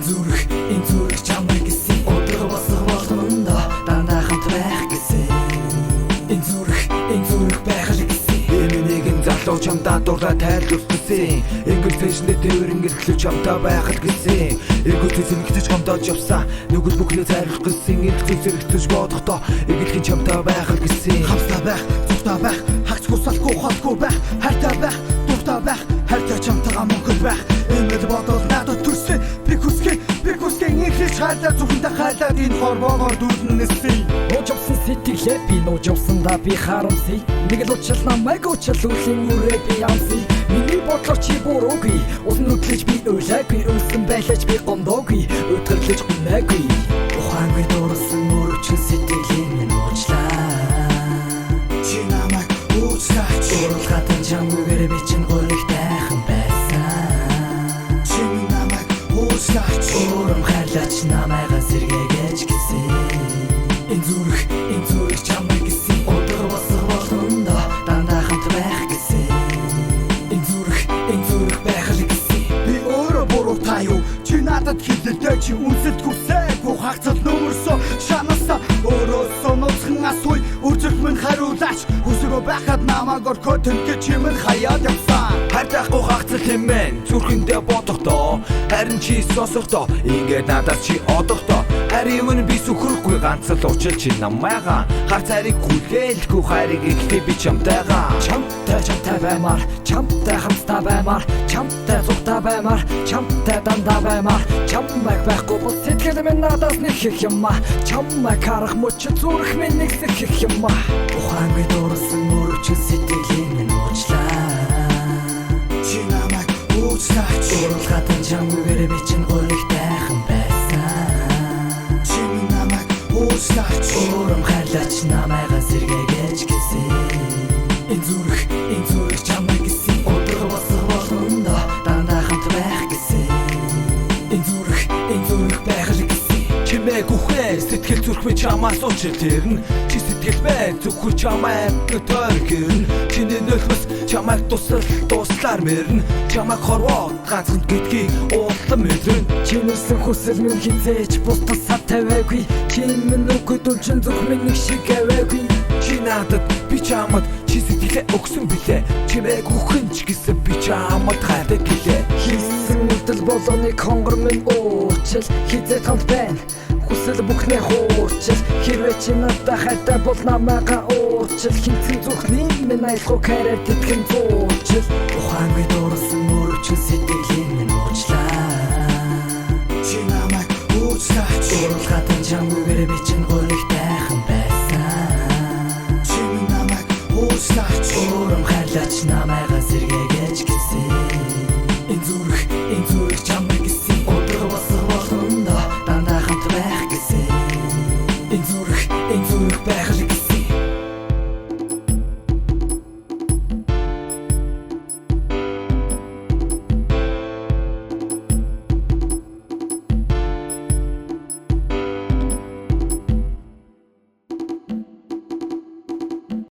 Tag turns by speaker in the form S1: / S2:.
S1: энэ зүрх чамайг гэсэн өдөр босго болгондоо дандаа хамт байх гэсэн энэ зүрх байх л гэсэн
S2: нэгэн залуу чамдаа дуртай тайлбарлах гэсэн ингээд фэшнээ дээр ингээд төлөв чамдаа байхад гэсэн эргүүл зэзэмгтэж гомдож явсан нүгэл бүхнээ зайрлах гэсэн ингээд зэрэгтэж бодохдоо ингээд чамдаа байхад гэсэн
S1: хамтаа байх зүгтаа байх хагц хусалгүй холгүй байх хайртай байх дуртай байх хайртай чамтайгаа мөнгөл байх ингээд бодол надад төрсөн би хүсгэн инглиш хайлаа зүхэндээ хайлаад энэ хорвоогоор дүүрнэсэн
S3: Уучсан сэтгэлээ би нуужсан би харамсий нэг л уучил намайг уучил үлийн үрээ би ямсий миний бодлоор чи буруугүй усан үтлэж би уйлаагүй үлсэн байлаач би гомдоогүй өдөрлөж гүнээгүй
S1: ухаангүй дуурсан мөрөчл сэтгэлийн минь уучлаа чи намайг уучлаач уралгатын чамгүйгээр би чин гөрөлтэй байсан чи намайг уучлаач урам хайрлаач намайгаа сэргээгээч гэсэн энэ зүрх чамайг гэсэн өдөр босго болгондоо дандаа хамт байх гэсэн энэ зүрх байх л гэсэн би өөрөө буруу таа юу чи надад хэлэлтэй чи үнсэт хүсээгүй хагцал нөмөрсөө шанасаа өөрөөсөө ноцхон асууй үржих минь хариулаач хүсрөө байхад намайг орхоо тэнхэж чи минь хаяад явсан
S2: хайртайхгүй хагцал хэмээн зүрхэндээ бодохдоо харин чи сонсохдоо ингээд надад чи одохдоо харин би сүхрэхгүй ганц л уучил чи намайгаа хар цариг хүлээлгүй хайрыг ихтэй би чамтайгаа
S3: чамтай баймаар чамтай хамтдаа баймаар чамтай зүгтаа баймаар чамтай дандаа баймаар чамайг байхгүй бол сэтгэл минь надаас нэг их юмаа чамайг харах мөч зүрх минь нэг их юмаа
S1: ухаангүй дуурсан мөрөчл сэтгэлийн минь уучлаа чи намайг уучлаач уралгатын чамгүйгээр би чин гөрөлтэй байсан чи намайг уучлаач урам хайрлаач намайгаа сэргээгээч гэсэн энэ зүрх чамайг гэсэн өдөр босго болгондоо дандаа хамт байх гэсэн энэ зүрх байх л гэсэн
S2: чимээг үхээ сэтгэл зүрх минь чамаас уучил тэрнэ чи сэтгэл бай зүрх чамайг тойргэрнэ чиний нөлмөс чамайг туслаар мэрнэ чамайг хорвоод ганцхан гэдгийг уудлан мэдэрнэ
S3: чинэрсэн хүсэл минь хизээж бусдасаа тавиагүй чи минь үгүй дүнчин зүрх минь нэг шиг аваагүй
S2: чи надад би чамд чи сэтгэлээ өгсөн билээ чимээг үхэн ч гэсэн би чамд хайртай гэлээ
S3: хийсэн үдэл болгоныг хонгор минь уучил хизээд хамт байна хүсэл бүхнээ хуучил хэрвээ чи надад хайртай бол намайгаа уучил хинцэн зүрхний минь айлгүй караад итгэн зуучил
S1: ухаангүй дуурсан мөрөчл сэтгэлийн минь уучлаа чи намайг уучлаач уралгатын чамгүй